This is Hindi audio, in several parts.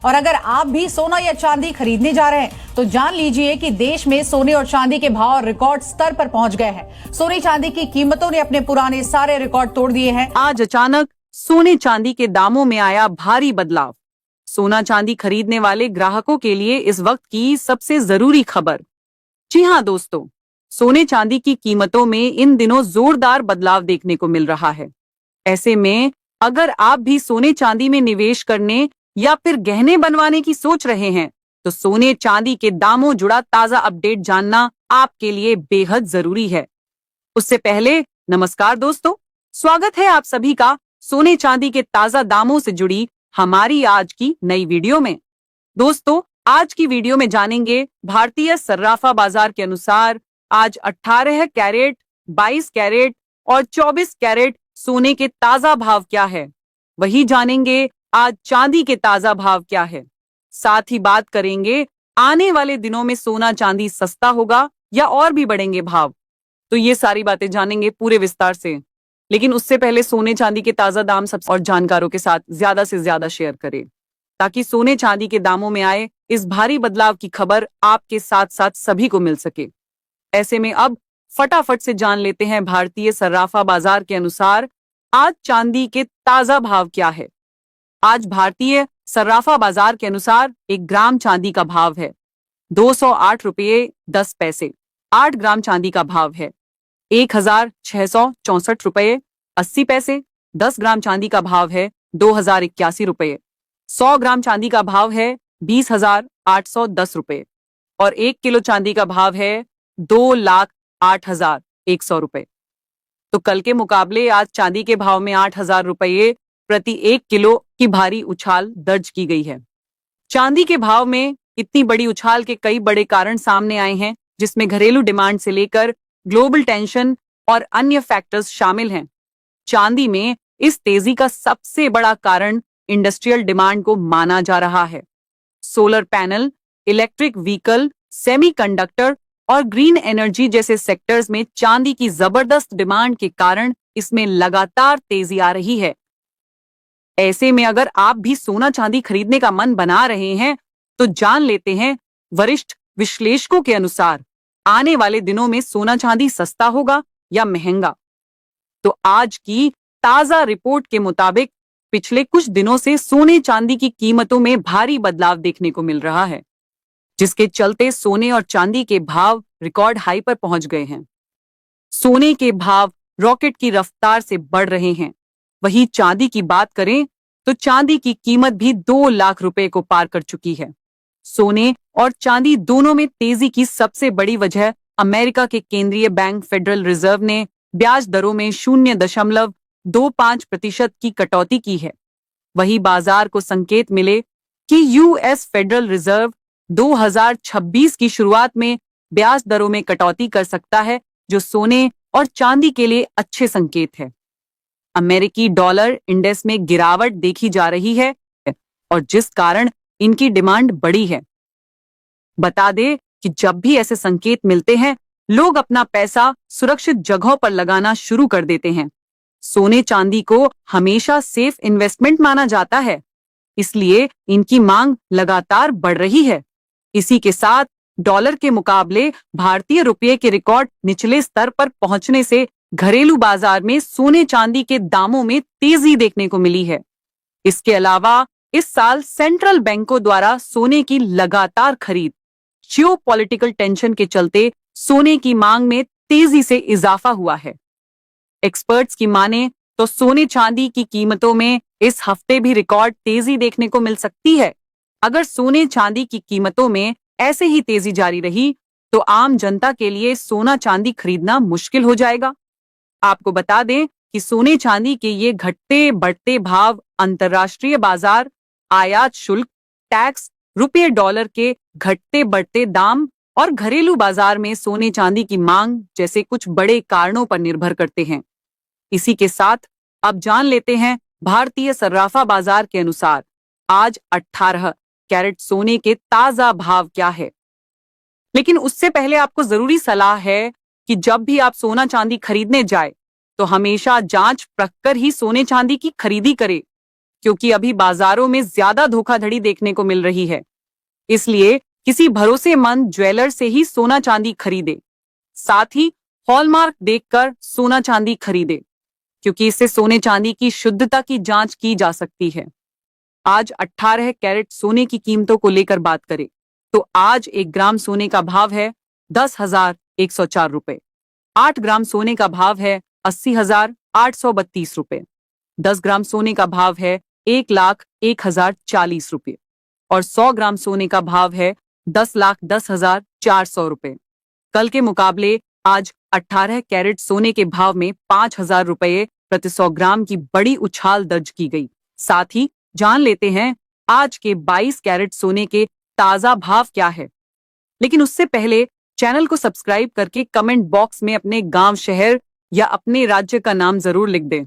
और अगर आप भी सोना या चांदी खरीदने जा रहे हैं तो जान लीजिए कि देश में सोने और चांदी के भाव रिकॉर्ड स्तर पर पहुंच गए हैं। सोने चांदी की कीमतों ने अपने पुराने सारे रिकॉर्ड तोड़ दिए हैं। आज अचानक सोने चांदी के दामों में आया भारी बदलाव। सोना चांदी खरीदने वाले ग्राहकों के लिए इस वक्त की सबसे जरूरी खबर। जी हाँ दोस्तों, सोने चांदी की कीमतों में इन दिनों जोरदार बदलाव देखने को मिल रहा है। ऐसे में अगर आप भी सोने चांदी में निवेश करने या फिर गहने बनवाने की सोच रहे हैं तो सोने चांदी के दामों जुड़ा ताजा अपडेट जानना आपके लिए बेहद जरूरी है। उससे पहले नमस्कार दोस्तों, स्वागत है आप सभी का सोने चांदी के ताजा दामों से जुड़ी हमारी आज की नई वीडियो में। दोस्तों, आज की वीडियो में जानेंगे भारतीय सर्राफा बाजार के अनुसार आज 18 कैरेट, 22 कैरेट और 24 कैरेट सोने के ताजा भाव क्या है। वही जानेंगे आज चांदी के ताजा भाव क्या है। साथ ही बात करेंगे आने वाले दिनों में सोना चांदी सस्ता होगा या और भी बढ़ेंगे भाव। तो ये सारी बातें जानेंगे पूरे विस्तार से, लेकिन उससे पहले सोने चांदी के ताजा दाम सब और जानकारों के साथ ज्यादा से ज्यादा शेयर करें ताकि सोने चांदी के दामों में आए इस भारी बदलाव की खबर आपके साथ साथ सभी को मिल सके। ऐसे में अब फटाफट से जान लेते हैं भारतीय सर्राफा बाजार के अनुसार आज चांदी के ताजा भाव क्या है। आज भारतीय सर्राफा बाजार के अनुसार 1 ग्राम चांदी का भाव है 208 रुपये 10 पैसे। 8 ग्राम चांदी का भाव है 1664 रुपये 80 पैसे। 10 ग्राम चांदी का भाव है 2081 रुपये। 100 ग्राम चांदी का भाव है 20,810 रुपये और 1 किलो चांदी का भाव है 2,08,100 रुपये। तो कल के मुकाबले आज चांदी के भाव में 8,000 रुपये प्रति 1 किलो की भारी उछाल दर्ज की गई है। चांदी के भाव में इतनी बड़ी उछाल के कई बड़े कारण सामने आए हैं, जिसमें घरेलू डिमांड से लेकर ग्लोबल टेंशन और अन्य फैक्टर्स शामिल हैं। चांदी में इस तेजी का सबसे बड़ा कारण इंडस्ट्रियल डिमांड को माना जा रहा है। Solar panel, electric vehicle, semiconductor और ग्रीन एनर्जी जैसे सेक्टर्स में चांदी की जबरदस्त डिमांड के कारण इसमें लगातार तेजी आ रही है। ऐसे में अगर आप भी सोना चांदी खरीदने का मन बना रहे हैं तो जान लेते हैं वरिष्ठ विश्लेषकों के अनुसार आने वाले दिनों में सोना चांदी सस्ता होगा या महंगा। तो आज की ताजा रिपोर्ट के मुताबिक पिछले कुछ दिनों से सोने चांदी की कीमतों में भारी बदलाव देखने को मिल रहा है, जिसके चलते सोने और चांदी के भाव रिकॉर्ड हाई पर पहुंच गए हैं। सोने के भाव रॉकेट की रफ्तार से बढ़ रहे हैं। वहीं चांदी की बात करें तो चांदी की कीमत भी 2 लाख रुपए को पार कर चुकी है। सोने और चांदी दोनों में तेजी की सबसे बड़ी वजह अमेरिका के केंद्रीय बैंक फेडरल रिजर्व ने ब्याज दरों में 0.25% की कटौती की है। वही बाजार को संकेत मिले कि यूएस फेडरल रिजर्व 2026 की शुरुआत में ब्याज दरों में कटौती कर सकता है, जो सोने और चांदी के लिए अच्छे संकेत है। अमेरिकी डॉलर इंडेक्स में गिरावट देखी जा रही है और जिस कारण इनकी डिमांड बढ़ी है। बता दें कि जब भी ऐसे संकेत मिलते हैं, लोग अपना पैसा सुरक्षित जगहों पर लगाना शुरू कर देते हैं। सोने चांदी को हमेशा सेफ इन्वेस्टमेंट माना जाता है, इसलिए इनकी मांग लगातार बढ़ रही है। इसी के साथ डॉलर के मुकाबले भारतीय रुपये के रिकॉर्ड निचले स्तर पर पहुंचने से घरेलू बाजार में सोने चांदी के दामों में तेजी देखने को मिली है। इसके अलावा इस साल सेंट्रल बैंकों द्वारा सोने की लगातार खरीद, जियोपॉलिटिकल टेंशन के चलते सोने की मांग में तेजी से इजाफा हुआ है। एक्सपर्ट्स की माने तो सोने चांदी की कीमतों में इस हफ्ते भी रिकॉर्ड तेजी देखने को मिल सकती है। अगर सोने चांदी की कीमतों में ऐसे ही तेजी जारी रही तो आम जनता के लिए सोना चांदी खरीदना मुश्किल हो जाएगा। आपको बता दें कि सोने चांदी के ये घटते बढ़ते भाव अंतर्राष्ट्रीय बाजार, आयात शुल्क, टैक्स, रुपये डॉलर के घटते बढ़ते दाम और घरेलू बाजार में सोने चांदी की मांग जैसे कुछ बड़े कारणों पर निर्भर करते हैं। इसी के साथ अब जान लेते हैं भारतीय सर्राफा बाजार के अनुसार आज 18 कैरेट सोने के ताजा भाव क्या है। लेकिन उससे पहले आपको जरूरी सलाह है कि जब भी आप सोना चांदी खरीदने जाए तो हमेशा जांच परख कर ही सोने चांदी की खरीदी करें, क्योंकि अभी बाजारों में ज्यादा धोखाधड़ी देखने को मिल रही है। इसलिए किसी भरोसेमंद ज्वेलर से ही सोना चांदी खरीदे। साथ ही हॉलमार्क देखकर सोना चांदी खरीदे, क्योंकि इससे सोने चांदी की शुद्धता की जांच की जा सकती है। आज 18 कैरेट सोने की कीमतों को लेकर बात करें तो आज 1 ग्राम सोने का भाव है 10,104 रुपए। 8 ग्राम सोने का भाव है 80,832 रुपए। 10 ग्राम सोने का भाव है 1,01,040 रुपए और 100 ग्राम सोने का भाव है 10,10,400 रुपए। कल के मुकाबले आज 18 कैरेट सोने के भाव में 5,000 रुपए प्रति 100 ग्राम की बड़ी उछाल दर्ज की गई। साथ ही जान लेते हैं आज के 22 कैरेट सोने के ताजा भाव क्या है। लेकिन उससे पहले चैनल को सब्सक्राइब करके कमेंट बॉक्स में अपने गांव, शहर या अपने राज्य का नाम जरूर लिख दें,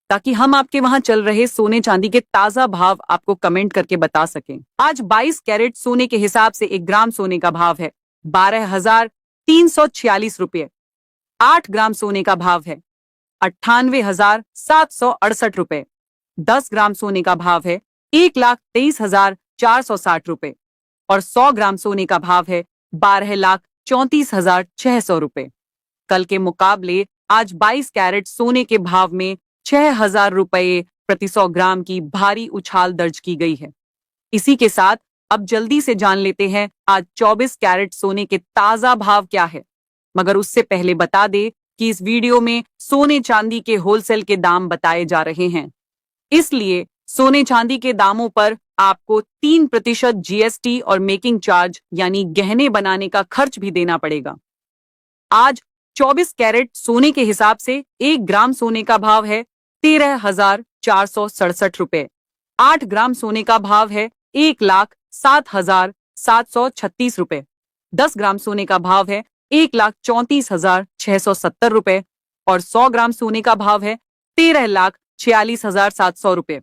ताकि हम आपके वहां चल रहे सोने चांदी के ताजा भाव आपको कमेंट करके बता सकें। आज 22 कैरेट सोने के हिसाब से 1 ग्राम सोने का भाव है 12,346 रुपये। 8 ग्राम सोने का भाव है 98,768 रुपए। 10 ग्राम सोने का भाव है 1,23,460 रुपए और 100 ग्राम सोने का भाव है 12,34,600 रुपए। कल के मुकाबले आज 22 कैरेट सोने के भाव में 6,000 रुपए प्रति 100 ग्राम की भारी उछाल दर्ज की गई है। इसी के साथ अब जल्दी से जान लेते हैं आज 24 कैरेट सोने के ताजा भाव क्या है। मगर उससे पहले बता दे कि इस वीडियो में सोने चांदी के होलसेल के दाम बताए जा रहे हैं, इसलिए सोने चांदी के दामों पर आपको 3% जीएसटी और मेकिंग चार्ज यानी गहने बनाने का खर्च भी देना पड़ेगा। आज 24 कैरेट सोने के हिसाब से 1 ग्राम सोने का भाव है 13,467 रुपए। 8 ग्राम सोने का भाव है 1,07,736 रुपए। 10 ग्राम सोने का भाव है 1,34,670 रुपए और 100 ग्राम सोने का भाव है 13,46,700 रुपए।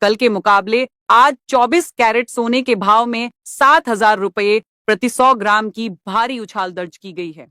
कल के मुकाबले आज 24 कैरेट सोने के भाव में 7,000 रुपए प्रति 100 ग्राम की भारी उछाल दर्ज की गई है।